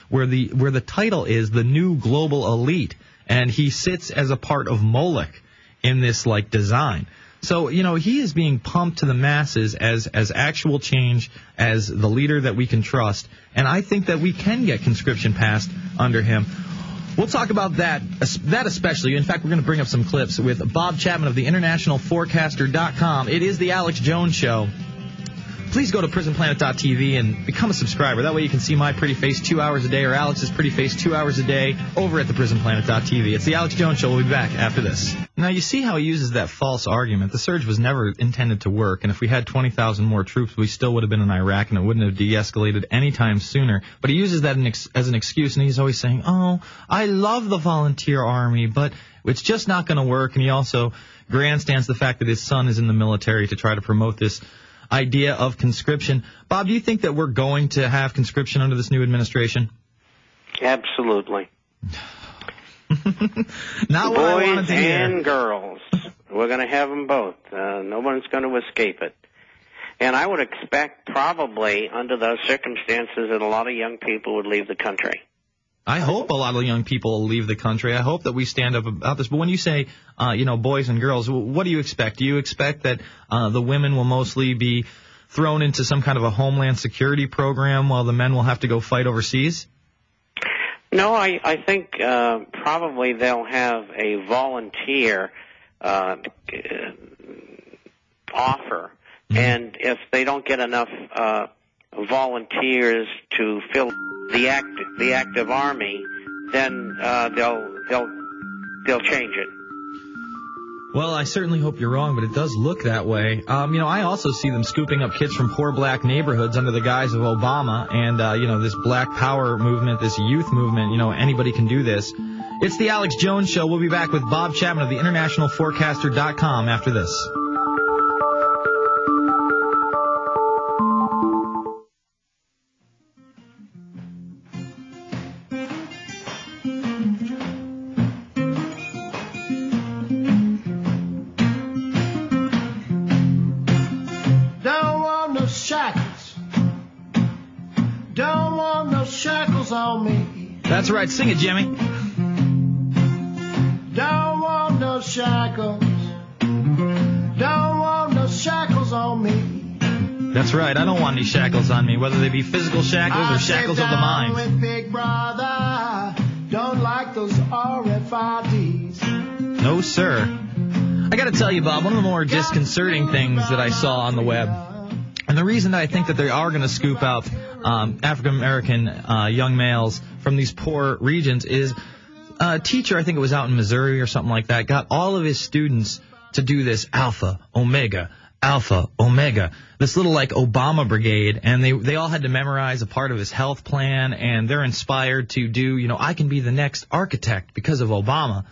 where the title is The New Global Elite, and he sits as a part of Moloch in this like design. So, he is being pumped to the masses as actual change, as the leader that we can trust. And I think that we can get conscription passed under him. We'll talk about that especially. In fact, we're going to bring up some clips with Bob Chapman of the InternationalForecaster.com. It is the Alex Jones Show. Please go to prisonplanet.tv and become a subscriber. That way you can see my pretty face 2 hours a day, or Alex's pretty face 2 hours a day over at the prisonplanet.tv. It's the Alex Jones Show. We'll be back after this. Now, you see how he uses that false argument. The surge was never intended to work, and if we had 20,000 more troops, we still would have been in Iraq, and it wouldn't have de-escalated any time sooner. But he uses that as an excuse, and he's always saying, oh, I love the volunteer army, but it's just not going to work. And he also grandstands the fact that his son is in the military to try to promote this idea of conscription. Bob, do you think that we're going to have conscription under this new administration? Absolutely. Not what I wanted to hear. Boys and girls. We're going to have them both. No one's going to escape it. And I would expect probably under those circumstances that a lot of young people would leave the country. I hope a lot of young people will leave the country. I hope that we stand up about this. But when you say, boys and girls, what do you expect? Do you expect that the women will mostly be thrown into some kind of a homeland security program while the men will have to go fight overseas? No, I think probably they'll have a volunteer offer. Mm-hmm. And if they don't get enough volunteers to fill the active army, then they'll change it. Well, I certainly hope you're wrong, but it does look that way. I also see them scooping up kids from poor black neighborhoods under the guise of Obama and, this black power movement, this youth movement. Anybody can do this. It's the Alex Jones Show. We'll be back with Bob Chapman of the InternationalForecaster.com after this. On me. That's right. Sing it, Jimmy. Don't want no shackles. Don't want no shackles on me. That's right. I don't want any shackles on me, whether they be physical shackles or shackles of the mind. With Big Brother. Don't like those RFIDs. No, sir. I got to tell you, Bob, one of the more disconcerting things that I saw on the web, and the reason that I think that they are going to scoop out African-American young males from these poor regions is a teacher, I think it was out in Missouri or something like that, got all of his students to do this Alpha, Omega, this little like Obama brigade, and they all had to memorize a part of his health plan, and they're inspired to do, I can be the next architect because of Obama.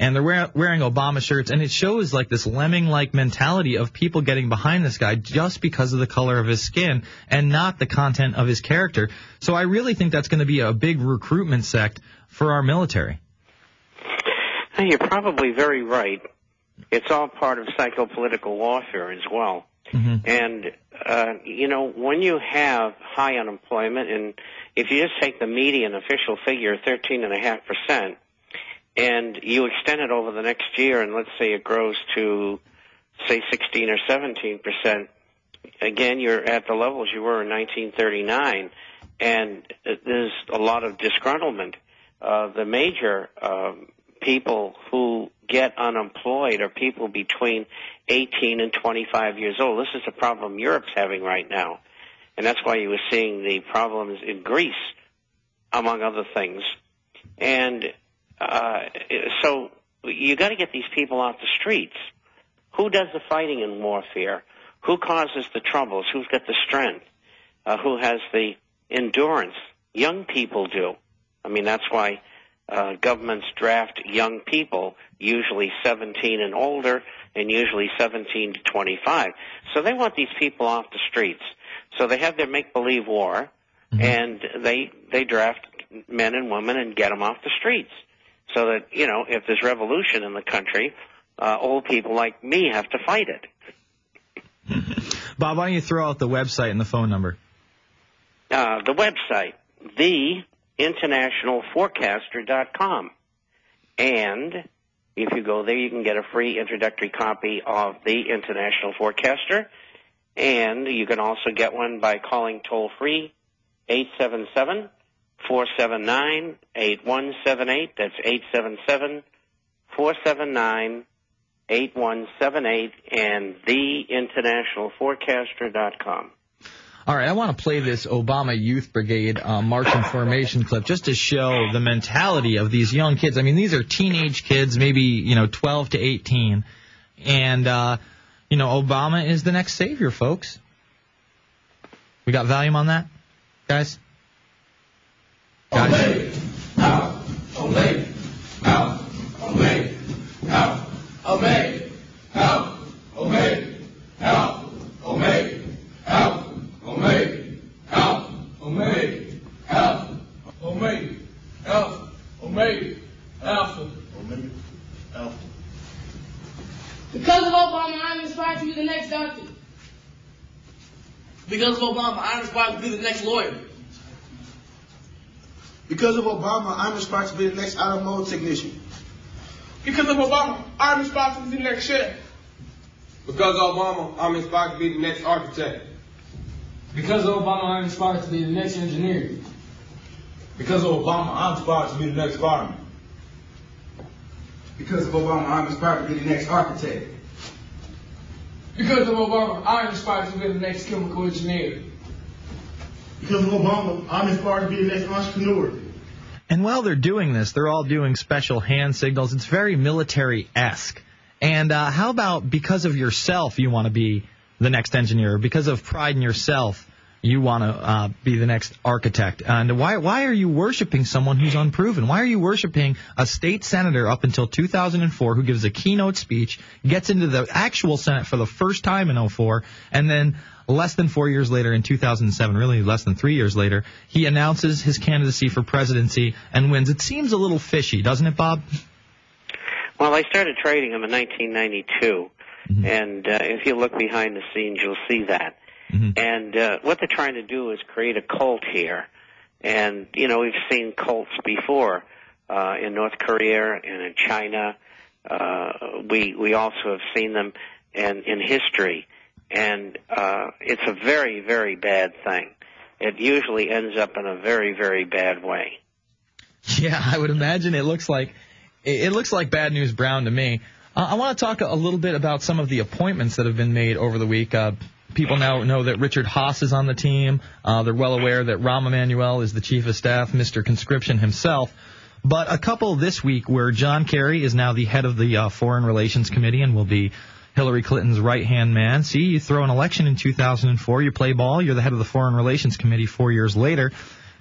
And they're wearing Obama shirts, and it shows like this lemming-like mentality of people getting behind this guy just because of the color of his skin and not the content of his character. So I really think that's going to be a big recruitment sect for our military. You're probably very right. It's all part of psychopolitical warfare as well. Mm-hmm. And, when you have high unemployment, and if you just take the median official figure, 13.5%, and you extend it over the next year, and let's say it grows to, say, 16 or 17%, again, you're at the levels you were in 1939, and there's a lot of disgruntlement. The major people who get unemployed are people between 18 and 25 years old. This is a problem Europe's having right now, and that's why you were seeing the problems in Greece, among other things. And so you got to get these people off the streets. Who does the fighting in warfare? Who causes the troubles? Who's got the strength? Who has the endurance? Young people do. I mean, that's why governments draft young people, usually 17 and older, and usually 17 to 25. So they want these people off the streets. So they have their make-believe war, mm-hmm. and they draft men and women and get them off the streets. So that, if there's revolution in the country, old people like me have to fight it. Bob, why don't you throw out the website and the phone number? The website, the internationalforecaster.com. And if you go there, you can get a free introductory copy of the International Forecaster. And you can also get one by calling toll-free 877-479-8178. That's 877-479-8178 and theinternationalforecaster.com. All right, I want to play this Obama Youth Brigade March in Formation clip just to show the mentality of these young kids. I mean, these are teenage kids, maybe, 12 to 18. And, Obama is the next savior, folks. We got volume on that, guys? Obey, out, obey, out, obey, out, obey, out, obey, out, obey, out, obey, out, obey, out, obey, out, obey, alpha, obey, alpha. Because of Obama, I'm inspired to be the next doctor. Because of Obama, I'm inspired to be the next lawyer. Because of Obama, I'm inspired to be the next automotive technician. Because of Obama, I'm inspired to be the next chef. Because of Obama, I'm inspired to be the next architect. Because of Obama, I'm inspired to be the next engineer. Because of Obama, I'm inspired to be the next fireman. Because of Obama, I'm inspired to be the next architect. Because of Obama, I'm inspired to be the next chemical engineer. Because of Obama, I'm inspired to be the next entrepreneur. And while they're doing this, they're all doing special hand signals. It's very military-esque. And how about because of yourself, you want to be the next engineer? Because of pride in yourself, you want to be the next architect. And why are you worshiping someone who's unproven? Why are you worshiping a state senator up until 2004 who gives a keynote speech, gets into the actual Senate for the first time in 2004, and then less than 4 years later in 2007, really less than 3 years later, he announces his candidacy for presidency and wins? It seems a little fishy, doesn't it, Bob? Well, I started trading him in 1992, and if you look behind the scenes, you'll see that. And what they're trying to do is create a cult here. And, we've seen cults before in North Korea and in China. We also have seen them in history. And it's a very, very bad thing. It usually ends up in a very, very bad way. Yeah, I would imagine it looks like Bad News Brown to me. I want to talk a little bit about some of the appointments that have been made over the week. People now know that Richard Haas is on the team. They're well aware that Rahm Emanuel is the chief of staff, Mr. Conscription himself. But a couple this week where John Kerry is now the head of the Foreign Relations Committee and will be Hillary Clinton's right-hand man. See, you throw an election in 2004, you play ball, you're the head of the Foreign Relations Committee 4 years later.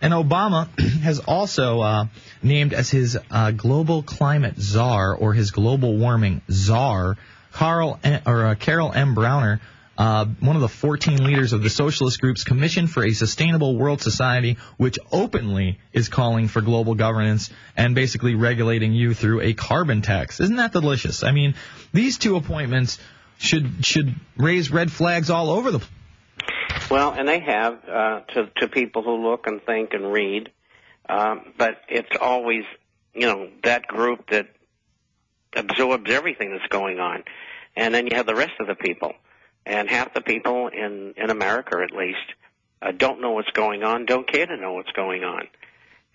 And Obama has also named as his global climate czar, or his global warming czar, Carol M. Browner, one of the 14 leaders of the socialist group's Commission for a Sustainable World Society, which openly is calling for global governance and basically regulating you through a carbon tax. Isn't that delicious? I mean, these two appointments should raise red flags all over the place. Well, and they have to people who look and think and read, but it's always, that group that absorbs everything that's going on. And then you have the rest of the people. And half the people in America, at least, don't know what's going on, don't care to know what's going on.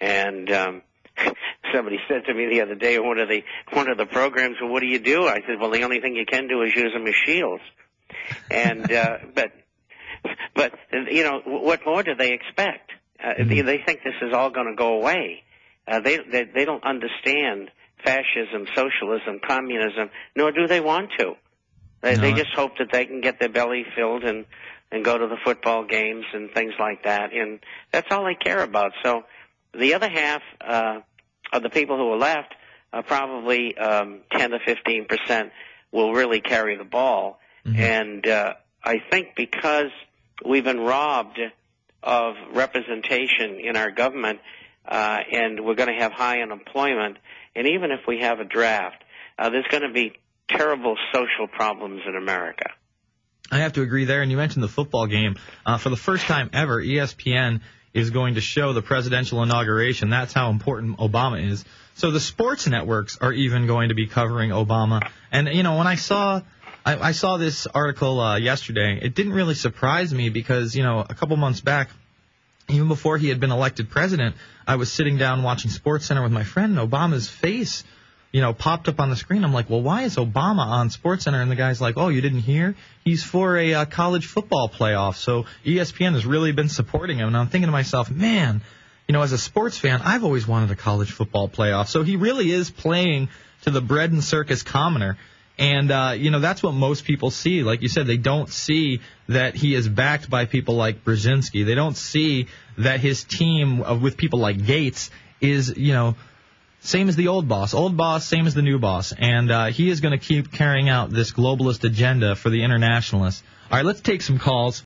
And somebody said to me the other day, one of the programs, well, what do you do? I said, well, the only thing you can do is use them as shields. And but what more do they expect? They think this is all going to go away. They don't understand fascism, socialism, communism, nor do they want to. They just hope that they can get their belly filled and go to the football games and things like that, and that's all they care about. So the other half of the people who are left, probably 10 to 15%, will really carry the ball. And I think because we've been robbed of representation in our government, and we're going to have high unemployment, and even if we have a draft, there's going to be terrible social problems in America. I have to agree there. And you mentioned the football game. For the first time ever, ESPN is going to show the presidential inauguration. That's how important Obama is. So the sports networks are even going to be covering Obama. And, you know, when I saw this article yesterday, it didn't really surprise me because, you know, a couple months back, even before he had been elected president, I was sitting down watching SportsCenter with my friend, and Obama's face, you know, popped up on the screen. I'm like, well, why is Obama on SportsCenter? And the guy's like, oh, you didn't hear? He's for a college football playoff. So ESPN has really been supporting him. And I'm thinking to myself, man, you know, as a sports fan, I've always wanted a college football playoff. So he really is playing to the bread and circus commoner. And, you know, that's what most people see. Like you said, they don't see that he is backed by people like Brzezinski. They don't see that his team with people like Gates is, you know, same as the old boss. Old boss, same as the new boss. And he is going to keep carrying out this globalist agenda for the internationalists. All right, let's take some calls.